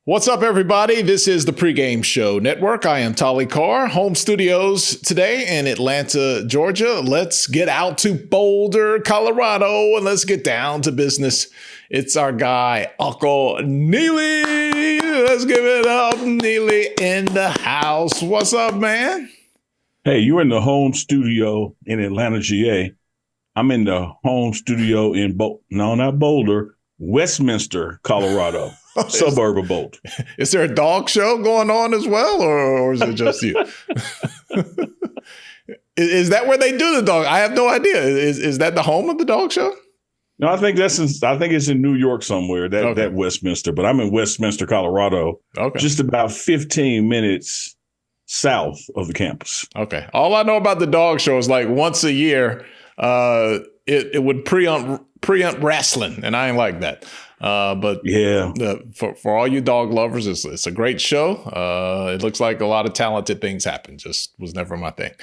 What's up, everybody? This is the Pregame Show Network. I am Tolly Carr, home studios today in Atlanta, Georgia. Let's get out to Boulder, Colorado, and let's get down to business. It's our guy, Uncle Neely. Let's give it up, Neely in the house. What's up, man? Hey, you're in the home studio in Atlanta, GA. I'm in the home studio in not Boulder, Westminster, Colorado. Suburb of Boulder. Is there a dog show going on as well, or is it just you? Is that where they do the dog? I have no idea. Is that the home of the dog show? No, I think it's in New York somewhere, that Westminster, but I'm in Westminster, Colorado. Okay. Just about 15 minutes south of the campus. Okay. All I know about the dog show is like once a year, it would preempt wrestling, and I ain't like that. But yeah, for all you dog lovers, it's a great show. It looks like a lot of talented things happen. Just was never my thing.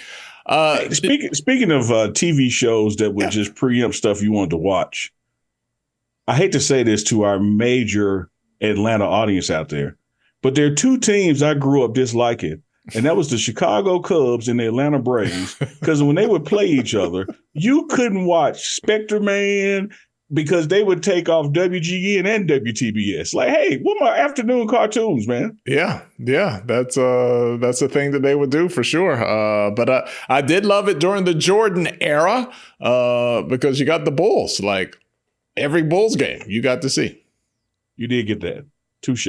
Speaking of TV shows that would just preempt stuff you wanted to watch, I hate to say this to our major Atlanta audience out there, but there are two teams I grew up disliking. And that was the Chicago Cubs and the Atlanta Braves, because when they would play each other, you couldn't watch Spectre Man because they would take off WGN and WTBS. Like, hey, what my afternoon cartoons, man? Yeah, that's a thing that they would do for sure. But I did love it during the Jordan era because you got the Bulls. Like every Bulls game you got to see. You did get that. Touche.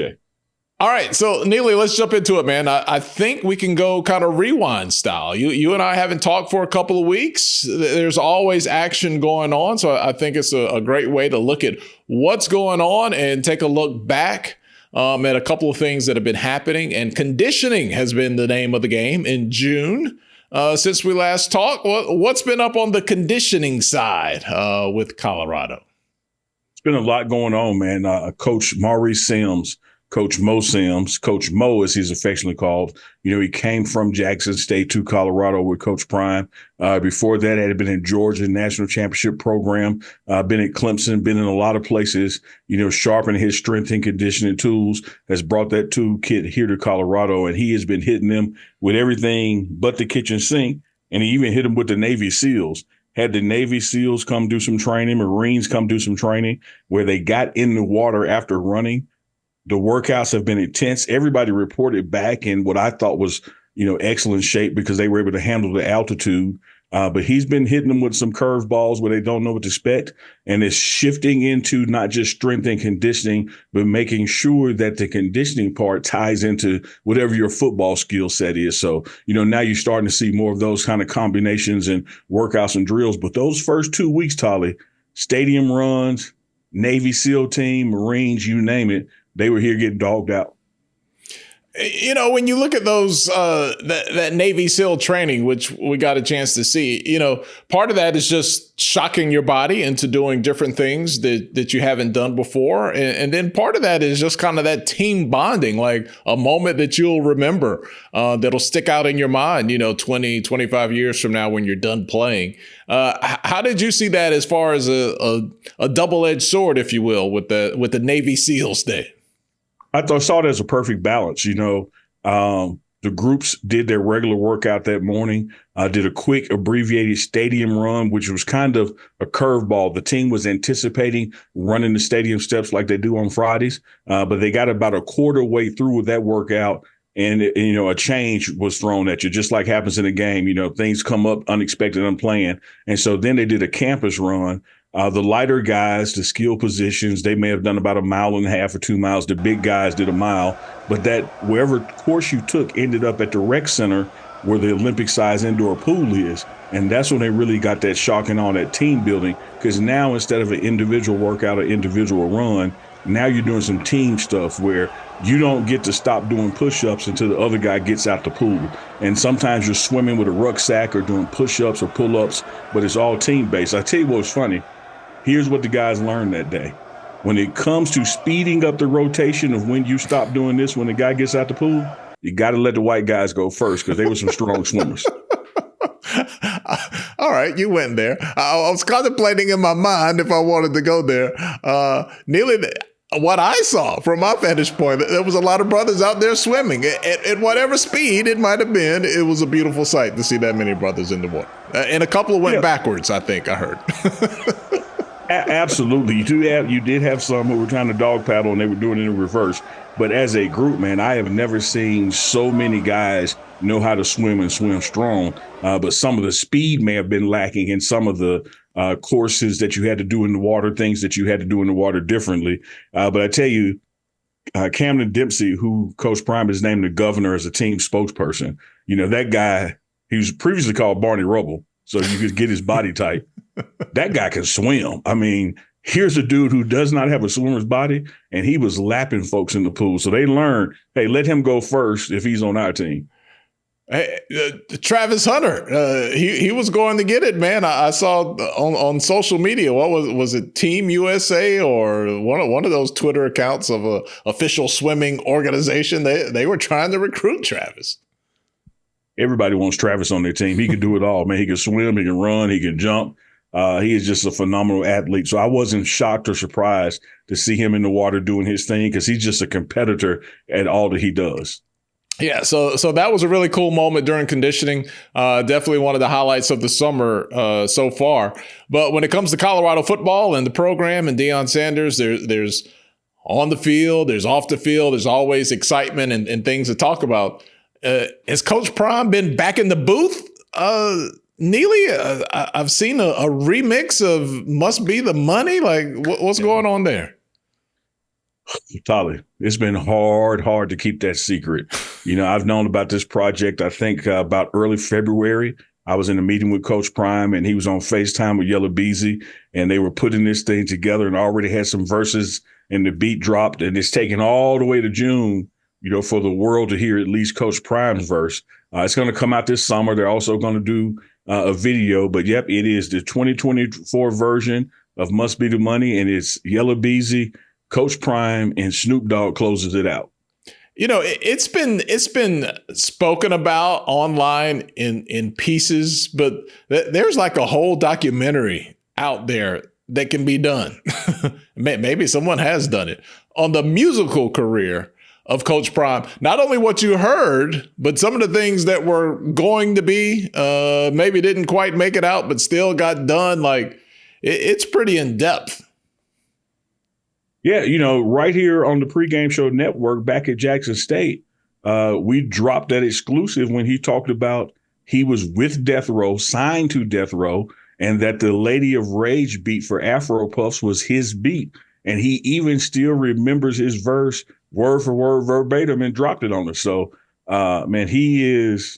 All right, so Neely, let's jump into it, man. I think we can go kind of rewind style. You and I haven't talked for a couple of weeks. There's always action going on, so I think it's a great way to look at what's going on and take a look back at a couple of things that have been happening. And conditioning has been the name of the game in June since we last talked. What's been up on the conditioning side with Colorado? It's been a lot going on, man. Coach Maurice Sims, Coach Mo Sims, Coach Mo, as he's affectionately called. You know, he came from Jackson State to Colorado with Coach Prime. Before that, had been in Georgia National Championship program, been at Clemson, been in a lot of places, you know, sharpened his strength and conditioning tools, has brought that toolkit here to Colorado, and he has been hitting them with everything but the kitchen sink, and he even hit them with the Navy SEALs. Had the Navy SEALs come do some training, Marines come do some training, where they got in the water after running. The workouts have been intense. Everybody reported back in what I thought was, you know, excellent shape because they were able to handle the altitude. But he's been hitting them with some curveballs where they don't know what to expect. And it's shifting into not just strength and conditioning, but making sure that the conditioning part ties into whatever your football skill set is. So, you know, now you're starting to see more of those kind of combinations and workouts and drills. But those first 2 weeks, Tolly, stadium runs, Navy SEAL team, Marines, you name it, they were here getting dogged out. You know, when you look at those, that Navy SEAL training, which we got a chance to see, you know, part of that is just shocking your body into doing different things that you haven't done before. And then part of that is just kind of that team bonding, like a moment that you'll remember that'll stick out in your mind, you know, 20, 25 years from now when you're done playing. How did you see that as far as a double-edged sword, if you will, with the Navy SEALs Day? I saw it as a perfect balance. You know, the groups did their regular workout that morning, did a quick abbreviated stadium run, which was kind of a curveball. The team was anticipating running the stadium steps like they do on Fridays, but they got about a quarter way through with that workout. And, you know, a change was thrown at you, just like happens in a game. You know, things come up unexpected, unplanned. And so then they did a campus run. The lighter guys, the skill positions, they may have done about 1.5 miles or 2 miles. The big guys did 1 mile. But that wherever course you took ended up at the rec center where the Olympic-sized indoor pool is. And that's when they really got that shocking on that team building, because now instead of an individual workout or individual run, now you're doing some team stuff where you don't get to stop doing push-ups until the other guy gets out the pool. And sometimes you're swimming with a rucksack or doing push-ups or pull-ups, but it's all team-based. I tell you what's funny. Here's what the guys learned that day. When it comes to speeding up the rotation of when you stop doing this, when the guy gets out the pool, you got to let the white guys go first because they were some strong swimmers. All right, you went there. I was contemplating in my mind if I wanted to go there. Neely, what I saw from my vantage point, there was a lot of brothers out there swimming at whatever speed it might have been. It was a beautiful sight to see that many brothers in the water, and a couple went backwards. I think I heard. Absolutely, you did have some who were trying to dog paddle and they were doing it in reverse. But as a group, man, I have never seen so many guys know how to swim and swim strong. But some of the speed may have been lacking in some of the courses that you had to do in the water, things that you had to do in the water differently. But I tell you, Camden Dempsey, who Coach Prime has named the governor as a team spokesperson, that guy, he was previously called Barney Rubble, so you could get his body type. That guy can swim. I mean, here's a dude who does not have a swimmer's body, and he was lapping folks in the pool. So they learned, hey, let him go first if he's on our team. Hey, Travis Hunter, he was going to get it, man. I saw on social media. What was it? Team USA or one of those Twitter accounts of a official swimming organization? They were trying to recruit Travis. Everybody wants Travis on their team. He can do it all, man. He can swim, he can run, he can jump. He is just a phenomenal athlete. So I wasn't shocked or surprised to see him in the water doing his thing because he's just a competitor at all that he does. Yeah, so that was a really cool moment during conditioning. Definitely one of the highlights of the summer so far. But when it comes to Colorado football and the program and Deion Sanders, there's on the field, there's off the field, there's always excitement and things to talk about. Has Coach Prime been back in the booth? Neely, I've seen a remix of Must Be the Money. Like, what's going on there? Tolly, it's been hard to keep that secret. I've known about this project, I think about early February. I was in a meeting with Coach Prime and he was on FaceTime with Yella Beezy and they were putting this thing together and already had some verses and the beat dropped and it's taken all the way to June, for the world to hear at least Coach Prime's verse. It's going to come out this summer. They're also going to do a video, but yep, it is the 2024 version of Must Be the Money, and it's Yella Beezy, Coach Prime, and Snoop Dogg closes it out. It's been spoken about online in pieces, but there's like a whole documentary out there that can be done. Maybe someone has done it on the musical career of Coach Prime. Not only what you heard, but some of the things that were going to be, maybe didn't quite make it out, but still got done. Like, it's pretty in depth. Yeah, right here on the Pregame Show Network back at Jackson State, we dropped that exclusive when he talked about he was with Death Row, signed to Death Row, and that the Lady of Rage beat for Afro Puffs was his beat. And he even still remembers his verse word for word, verbatim, and dropped it on us. So, man, he is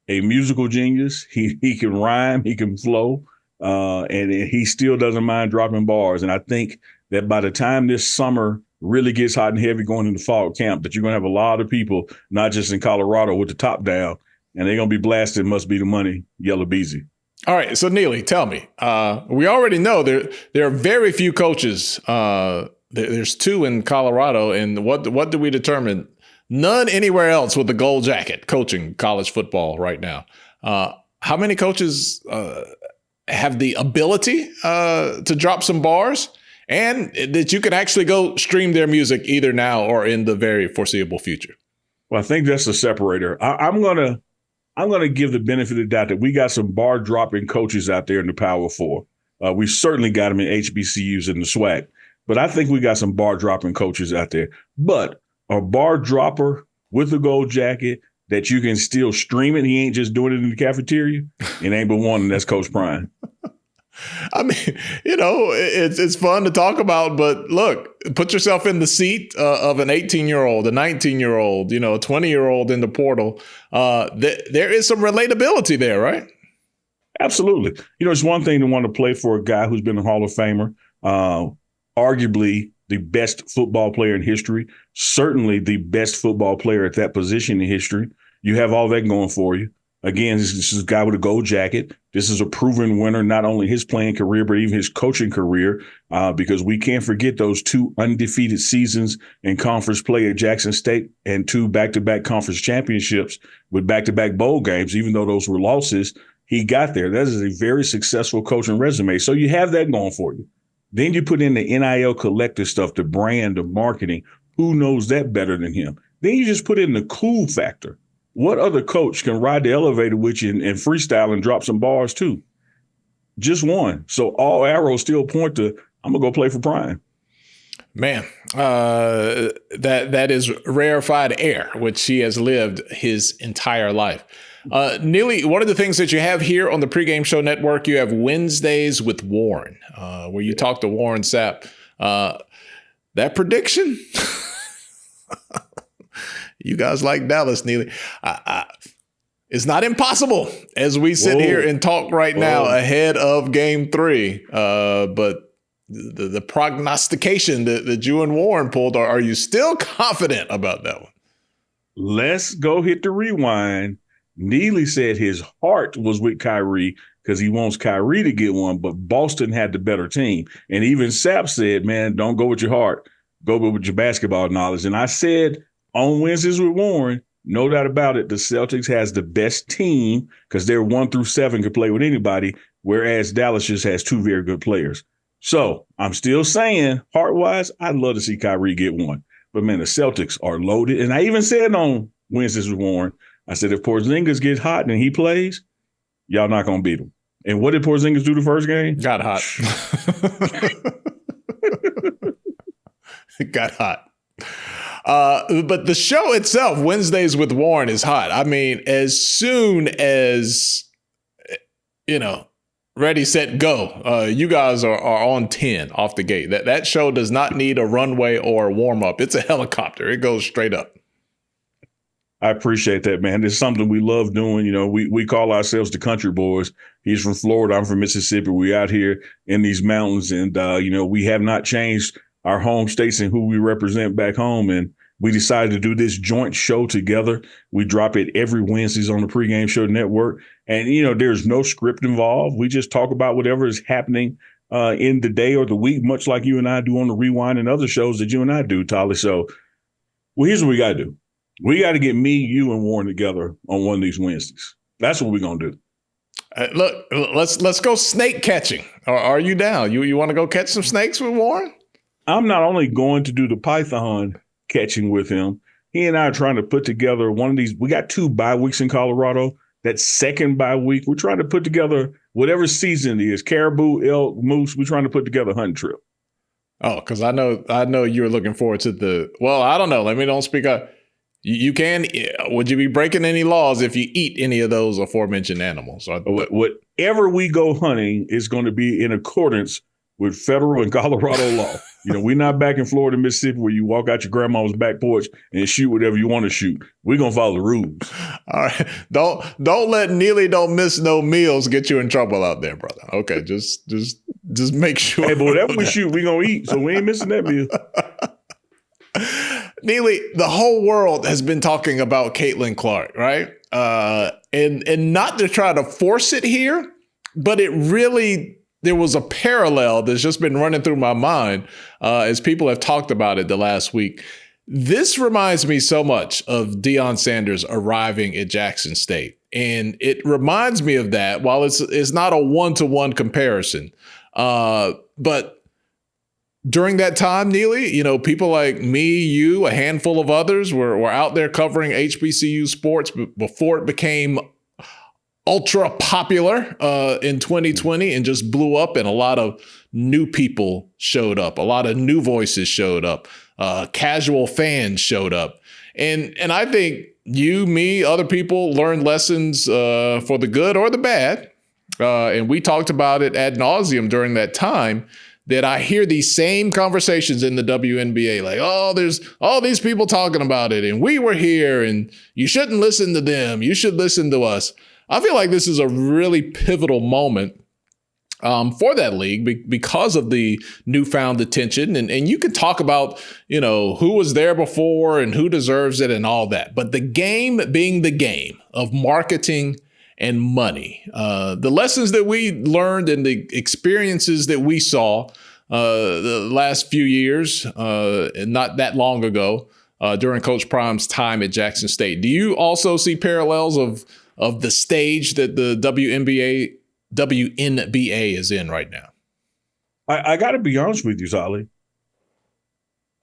a musical genius. He can rhyme, he can flow, and he still doesn't mind dropping bars. And I think that by the time this summer really gets hot and heavy going into fall camp, that you're going to have a lot of people, not just in Colorado, with the top down, and they're going to be blasting Must Be the Money, Yella Beezy. All right, so Neely, tell me, we already know there are very few coaches. There's two in Colorado, and what do we determine? None anywhere else with the gold jacket coaching college football right now. How many coaches have the ability to drop some bars and that you can actually go stream their music either now or in the very foreseeable future? Well, I think that's the separator. I'm gonna give the benefit of the doubt that we got some bar dropping coaches out there in the Power Four. We certainly got them in HBCUs in the SWAC, but I think we got some bar dropping coaches out there. But a bar dropper with a gold jacket that you can still stream it, he ain't just doing it in the cafeteria. It ain't but one, and that's Coach Prime. I mean, it's fun to talk about, but look, put yourself in the seat of an 18-year-old, a 19-year-old, a 20-year-old in the portal. There is some relatability there, right? Absolutely. It's one thing to want to play for a guy who's been a Hall of Famer, arguably the best football player in history, certainly the best football player at that position in history. You have all that going for you. Again, this is a guy with a gold jacket. This is a proven winner, not only his playing career, but even his coaching career, because we can't forget those 2 undefeated seasons in conference play at Jackson State and 2 back-to-back conference championships with back-to-back bowl games. Even though those were losses, he got there. That is a very successful coaching resume. So you have that going for you. Then you put in the NIL collector stuff, the brand, the marketing. Who knows that better than him? Then you just put in the cool factor. What other coach can ride the elevator with you and freestyle and drop some bars too? Just one. So all arrows still point to, I'm going to go play for Prime. Man, that is rarefied air, which he has lived his entire life. Neely, one of the things that you have here on the Pregame Show Network, you have Wednesdays with Warren, where you talk to Warren Sapp. That prediction, you guys like Dallas, Neely. It's not impossible as we sit here and talk right now ahead of Game 3. But the prognostication that you and Warren pulled, are you still confident about that one? Let's go hit the rewind. Neely said his heart was with Kyrie because he wants Kyrie to get one, but Boston had the better team. And even Sapp said, man, don't go with your heart. Go with your basketball knowledge. And I said on Wednesdays with Warren, no doubt about it, the Celtics has the best team because they're 1 through 7 could play with anybody, whereas Dallas just has 2 very good players. So I'm still saying, heart-wise, I'd love to see Kyrie get one. But, man, the Celtics are loaded. And I even said on Wednesdays with Warren, I said, if Porzingis gets hot and he plays, y'all not going to beat him. And what did Porzingis do the first game? Got hot. Got hot. But the show itself, Wednesdays with Warren, is hot. I mean, as soon as, ready, set, go, you guys are on 10 off the gate. That show does not need a runway or a warm-up. It's a helicopter. It goes straight up. I appreciate that, man. It's something we love doing. We call ourselves the country boys. He's from Florida. I'm from Mississippi. We out here in these mountains, and, we have not changed our home states and who we represent back home. And we decided to do this joint show together. We drop it every Wednesdays on the Pregame Show Network. And, there's no script involved. We just talk about whatever is happening in the day or the week, much like you and I do on the Rewind and other shows that you and I do, Tolly. So, here's what we got to do. We got to get me, you, and Warren together on one of these Wednesdays. That's what we're going to do. Look, let's go snake catching. Are you down? You want to go catch some snakes with Warren? I'm not only going to do the python catching with him, he and I are trying to put together one of these. We got 2 bye weeks in Colorado. That second bye week, we're trying to put together whatever season it is, caribou, elk, moose. We're trying to put together a hunting trip. Oh, because I know you're looking forward to I don't know. Let me don't speak up. You can. Would you be breaking any laws if you eat any of those aforementioned animals? Whatever we go hunting is going to be in accordance with federal and Colorado law. We're not back in Florida, Mississippi, where you walk out your grandma's back porch and shoot whatever you want to shoot. We're going to follow the rules. All right. Don't let Neely don't miss no meals get you in trouble out there, brother. Okay. Just make sure. Hey, but whatever we shoot, we're going to eat. So we ain't missing that meal. Neely, the whole world has been talking about Caitlin Clark, right? And not to try to force it here, but there was a parallel that's just been running through my mind as people have talked about it the last week. This reminds me so much of Deion Sanders arriving at Jackson State. And it reminds me of that, while it's not a one-to-one comparison. But during that time, Neely, people like me, you, a handful of others were out there covering HBCU sports before it became ultra popular in 2020 and just blew up, and a lot of new people showed up. A lot of new voices showed up. Casual fans showed up. And I think you, me, other people learned lessons for the good or the bad. And we talked about it ad nauseum during that time, that I hear these same conversations in the WNBA, like, oh, there's all these people talking about it, and we were here, and you shouldn't listen to them. You should listen to us. I feel like this is a really pivotal moment for that league because of the newfound attention. And you could talk about, who was there before and who deserves it and all that. But the game being the game of marketing and money, the lessons that we learned and the experiences that we saw the last few years, and not that long ago, during Coach Prime's time at Jackson State. Do you also see parallels of the stage that the WNBA is in right now? I got to be honest with you, Solly.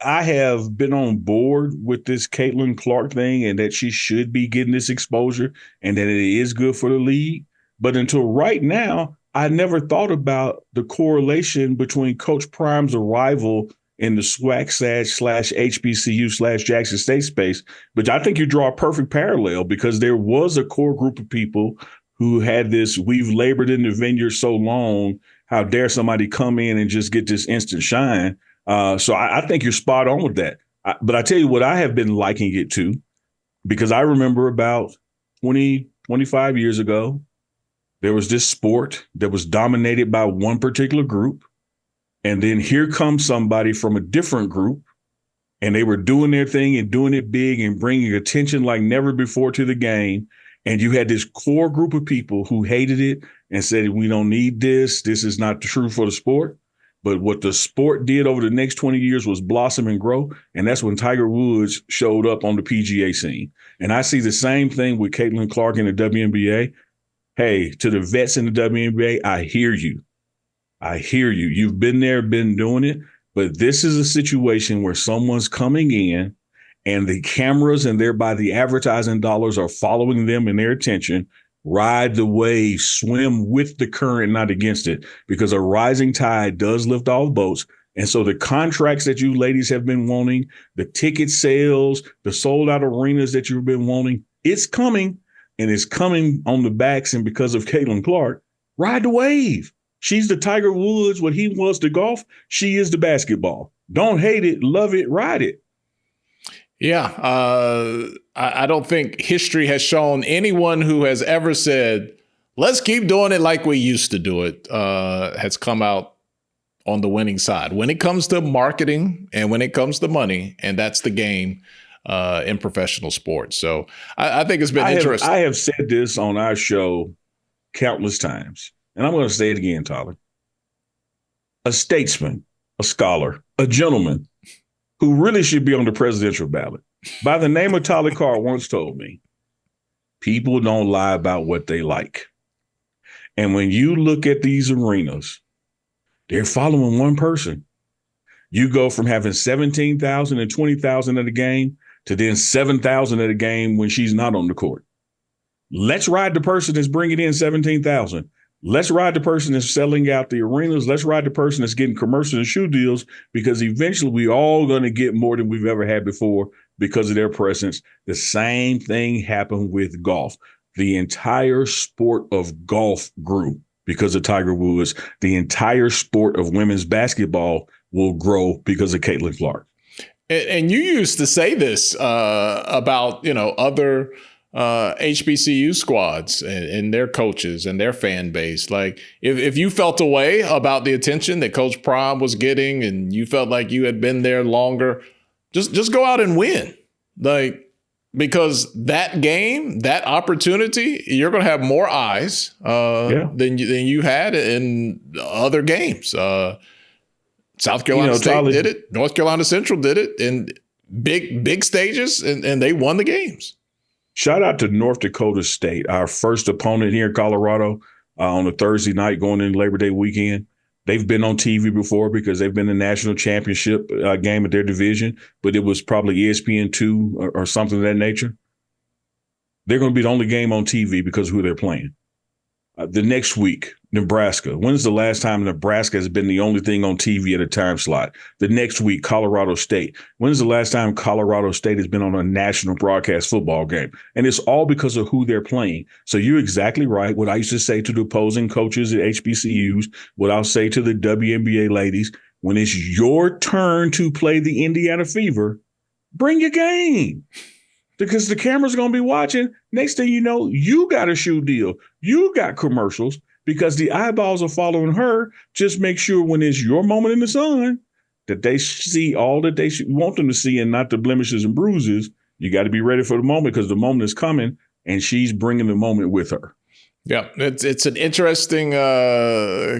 I have been on board with this Caitlin Clark thing and that she should be getting this exposure and that it is good for the league. But until right now, I never thought about the correlation between Coach Prime's arrival in the SWAC HBCU / Jackson State space. But I think you draw a perfect parallel because there was a core group of people who had this, we've labored in the vineyard so long, how dare somebody come in and just get this instant shine? So I think you're spot on with that. But I tell you what, I have been liking it too, because I remember about 20, 25 years ago, there was this sport that was dominated by one particular group. And then here comes somebody from a different group, and they were doing their thing and doing it big and bringing attention like never before to the game. And you had this core group of people who hated it and said, we don't need this. This is not true for the sport. But what the sport did over the next 20 years was blossom and grow. And that's when Tiger Woods showed up on the PGA scene. And I see the same thing with Caitlin Clark in the WNBA. Hey, to the vets in the WNBA, I hear you. I hear you. You've been there, been doing it. But this is a situation where someone's coming in and the cameras and thereby the advertising dollars are following them and their attention. Ride the wave, swim with the current, not against it, because a rising tide does lift all boats. And so the contracts that you ladies have been wanting, the ticket sales, the sold out arenas that you've been wanting, it's coming, and it's coming on the backs. And because of Caitlin Clark, ride the wave. She's the Tiger Woods, what he was to golf. She is the basketball. Don't hate it, love it, ride it. Yeah, I don't think history has shown anyone who has ever said, let's keep doing it like we used to do it, has come out on the winning side when it comes to marketing and when it comes to money. And that's the game in professional sports. So I think it's been interesting. I have said this on our show countless times, and I'm going to say it again, Tyler. A statesman, a scholar, a gentleman who really should be on the presidential ballot, by the name of Tolly Carr, once told me, people don't lie about what they like. And when you look at these arenas, they're following one person. You go from having 17,000 and 20,000 at a game to then 7,000 at a game when she's not on the court. Let's ride the person that's bringing in 17,000. Let's ride the person that's selling out the arenas. Let's ride the person that's getting commercials and shoe deals, because eventually we all going to get more than we've ever had before because of their presence. The same thing happened with golf. The entire sport of golf grew because of Tiger Woods. The entire sport of women's basketball will grow because of Caitlin Clark. And you used to say this about, other HBCU squads and their coaches and their fan base. Like if you felt a way about the attention that Coach Prime was getting and you felt like you had been there longer, just go out and win. Like, because that game, that opportunity, you're going to have more eyes than you had in other games. South Carolina State did it. North Carolina Central did it in big stages, and they won the games. Shout out to North Dakota State, our first opponent here in Colorado on a Thursday night going into Labor Day weekend. They've been on TV before because they've been in the national championship game of their division, but it was probably ESPN2 or something of that nature. They're going to be the only game on TV because of who they're playing. The next week, Nebraska. When's the last time Nebraska has been the only thing on TV at a time slot? The next week, Colorado State. When's the last time Colorado State has been on a national broadcast football game? And it's all because of who they're playing. So you're exactly right. What I used to say to the opposing coaches at HBCUs, what I'll say to the WNBA ladies, when it's your turn to play the Indiana Fever, bring your game. Because the camera's going to be watching. Next thing you know, you got a shoe deal. You got commercials because the eyeballs are following her. Just make sure when it's your moment in the sun that they see all that they want them to see and not the blemishes and bruises. You got to be ready for the moment because the moment is coming and she's bringing the moment with her. Yeah, it's an interesting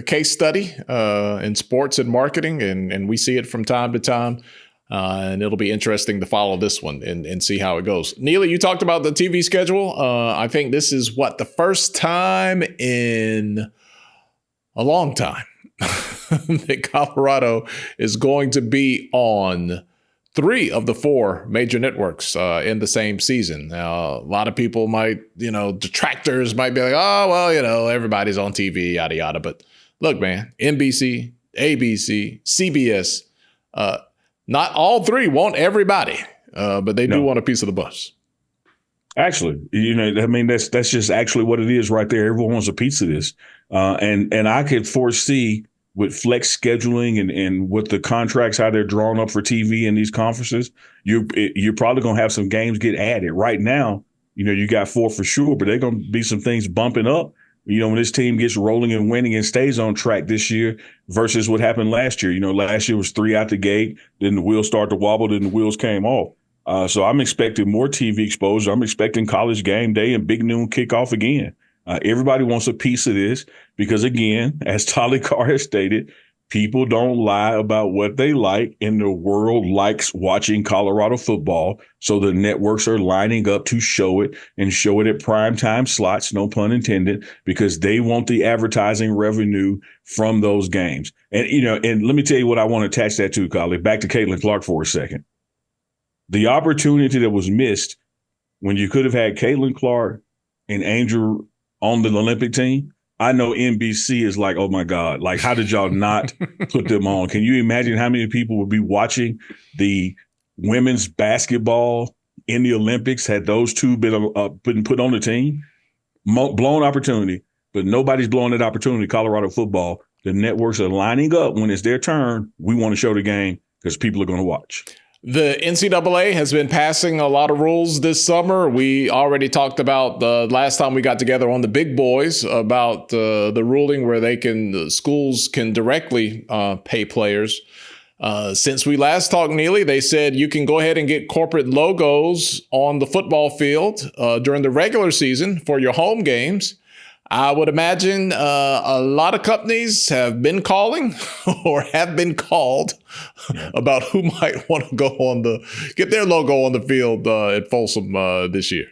case study in sports and marketing, and we see it from time to time. And it'll be interesting to follow this one and see how it goes. Neely, you talked about the TV schedule. I think this is the first time in a long time that Colorado is going to be on 3 of the 4 major networks in the same season. Now, a lot of people might, detractors might be like, oh, well, everybody's on TV, yada, yada. But look, man, NBC, ABC, CBS, not all 3 want everybody, but they do want a piece of the Buffs. Actually, that's just actually what it is right there. Everyone wants a piece of this. And I could foresee with flex scheduling and with the contracts, how they're drawn up for TV in these conferences, you're probably going to have some games get added. Right now, you got 4 for sure, but there's going to be some things bumping up, when this team gets rolling and winning and stays on track this year versus what happened last year. Last year was 3 out the gate, then the wheels started to wobble, then the wheels came off. So I'm expecting more TV exposure. I'm expecting college game day and big noon kickoff again. Everybody wants a piece of this because, again, as Tolly Carr has stated, people don't lie about what they like, and the world likes watching Colorado football. So the networks are lining up to show it and show it at primetime slots, no pun intended, because they want the advertising revenue from those games. And, and let me tell you what I want to attach that to, colleague. Back to Caitlin Clark for a second. The opportunity that was missed when you could have had Caitlin Clark and Angel on the Olympic team, I know NBC is like, oh my God, like, how did y'all not put them on? Can you imagine how many people would be watching the women's basketball in the Olympics had those 2 been put on the team? Blown opportunity, but nobody's blowing that opportunity. Colorado football, the networks are lining up when it's their turn. We want to show the game because people are going to watch. The NCAA has been passing a lot of rules this summer. We already talked about the last time we got together on the Big Boys about the ruling where schools can directly pay players. Since we last talked, Neely, they said you can go ahead and get corporate logos on the football field during the regular season for your home games. I would imagine a lot of companies have been calling or have been called about who might want to get their logo on the field at Folsom this year.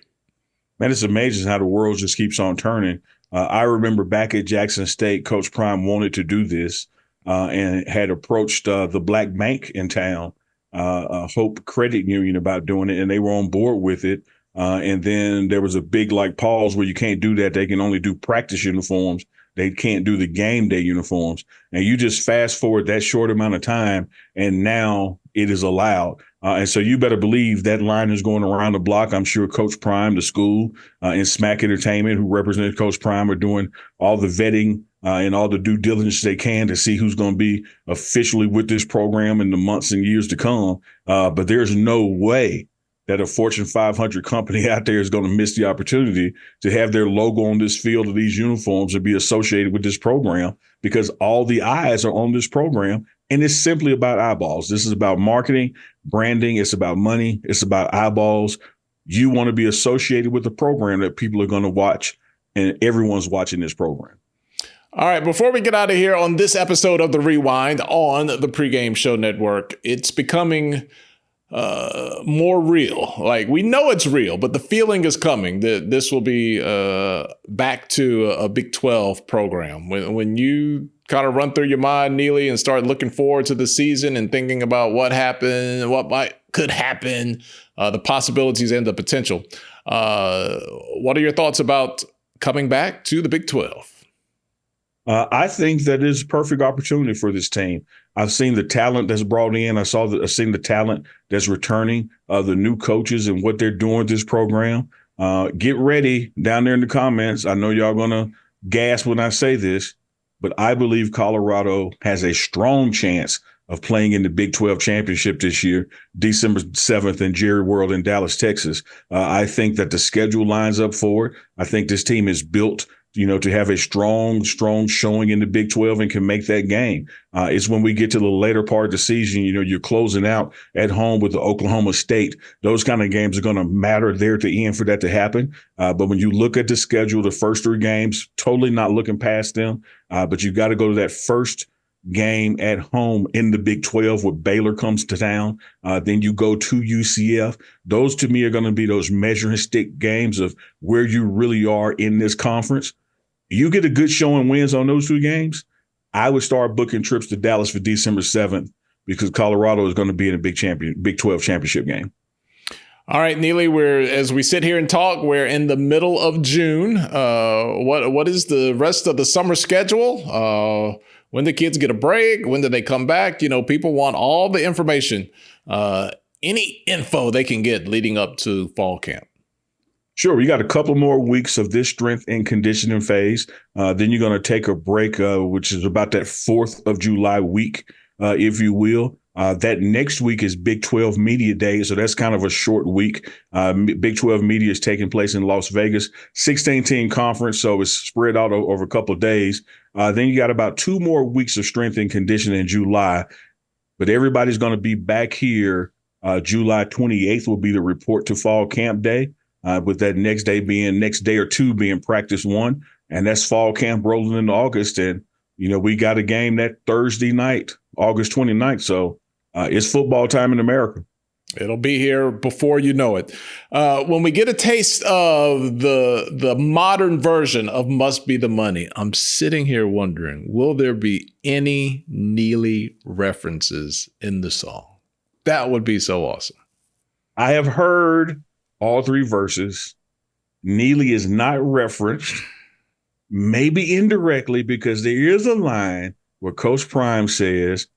Man, it's amazing how the world just keeps on turning. I remember back at Jackson State, Coach Prime wanted to do this and had approached the Black Bank in town, Hope Credit Union, about doing it, and they were on board with it. And then there was a big pause where you can't do that. They can only do practice uniforms. They can't do the game day uniforms. And you just fast forward that short amount of time, and now it is allowed. And so you better believe that line is going around the block. I'm sure Coach Prime, the school, and Smack Entertainment, who represented Coach Prime, are doing all the vetting and all the due diligence they can to see who's going to be officially with this program in the months and years to come. But there's no way that a Fortune 500 company out there is going to miss the opportunity to have their logo on this field of these uniforms and be associated with this program, because all the eyes are on this program. And it's simply about eyeballs. This is about marketing, branding. It's about money. It's about eyeballs. You want to be associated with a program that people are going to watch, and everyone's watching this program. All right, before we get out of here on this episode of The Rewind on the Pregame Show Network, it's becoming more real. Like, we know it's real, but the feeling is coming that this will be back to a Big 12 program. When you kind of run through your mind, Neely, and start looking forward to the season and thinking about what happened, could happen, the possibilities and the potential. What are your thoughts about coming back to the Big 12? I think that is a perfect opportunity for this team. I've seen the talent that's brought in. I've seen the talent that's returning, the new coaches and what they're doing with this program. Get ready down there in the comments. I know y'all going to gasp when I say this, but I believe Colorado has a strong chance of playing in the Big 12 championship this year, December 7th in Jerry World in Dallas, Texas. I think that the schedule lines up for it. I think this team is built to have a strong showing in the Big 12 and can make that game. It's when we get to the later part of the season, you're closing out at home with the Oklahoma State. Those kind of games are going to matter there at the end for that to happen. But when you look at the schedule, the first 3 games, totally not looking past them. But you got to go to that first game at home in the Big 12 where Baylor comes to town. Then you go to UCF. Those to me are going to be those measuring stick games of where you really are in this conference. You get a good showing wins on those 2 games, I would start booking trips to Dallas for December 7th because Colorado is going to be in a Big 12 championship game. All right, Neely, as we sit here and talk, we're in the middle of June. What is the rest of the summer schedule? When do kids get a break? When do they come back? People want all the information, any info they can get leading up to fall camp. Sure. We got a couple more weeks of this strength and conditioning phase. Then you're going to take a break, which is about that 4th of July week, if you will. That next week is Big 12 Media Day, so that's kind of a short week. Big 12 Media is taking place in Las Vegas, 16-team conference, so it's spread out over a couple of days. Then you got about 2 more weeks of strength and conditioning in July, but everybody's going to be back here. July 28th will be the report to fall camp day, with that next day or two being practice 1, and that's fall camp rolling into August. And, we got a game that Thursday night, August 29th, so it's football time in America. It'll be here before you know it. When we get a taste of the modern version of Must Be the Money, I'm sitting here wondering, will there be any Neely references in the song? That would be so awesome. I have heard all 3 verses. Neely is not referenced, maybe indirectly, because there is a line where Coach Prime says,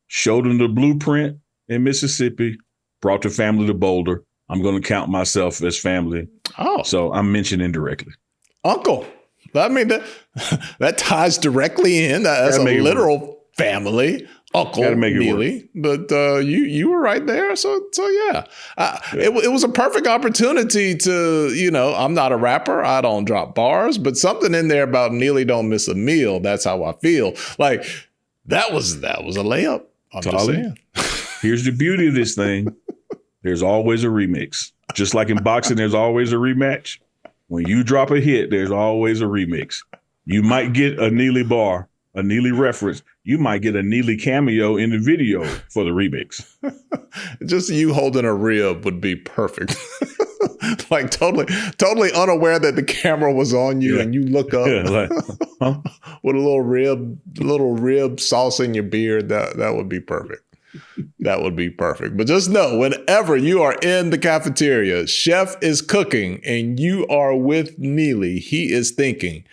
showed him the blueprint in Mississippi, brought the family to Boulder. I'm going to count myself as family. Oh. So I'm mentioned indirectly. Uncle. I mean, that ties directly in. That's a literal family. Uncle Neely. But you were right there. So yeah. It was a perfect opportunity to, I'm not a rapper. I don't drop bars. But something in there about Neely don't miss a meal. That's how I feel. Like, that was a layup. Tolly, here's the beauty of this thing. There's always a remix. Just like in boxing, there's always a rematch. When you drop a hit, there's always a remix. You might get a Neely bar, a Neely reference. You might get a Neely cameo in the video for the remix. Just you holding a rib would be perfect. Like totally unaware that the camera was on you, and you look up with a little rib sauce in your beard. That would be perfect. That would be perfect. But just know, whenever you are in the cafeteria, chef is cooking and you are with Neely, he is thinking,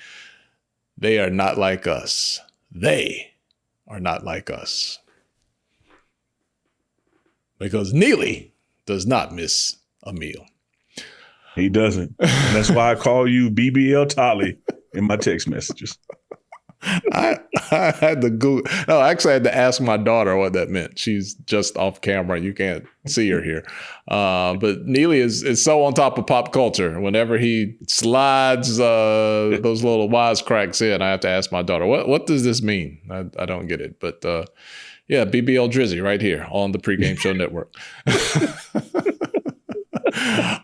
they are not like us. They are not like us. Because Neely does not miss a meal. He doesn't. And that's why I call you BBL Tolly in my text messages. I had to Google. No, actually, I had to ask my daughter what that meant. She's just off camera. You can't see her here. But Neely is so on top of pop culture. Whenever he slides those little wisecracks in, I have to ask my daughter, what does this mean? I don't get it. But yeah, BBL Drizzy right here on the Pregame Show Network.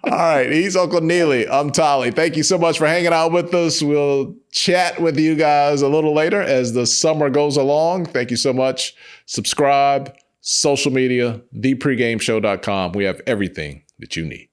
All right. He's Uncle Neely. I'm Tolly. Thank you so much for hanging out with us. We'll chat with you guys a little later as the summer goes along. Thank you so much. Subscribe, social media, thepregameshow.com. We have everything that you need.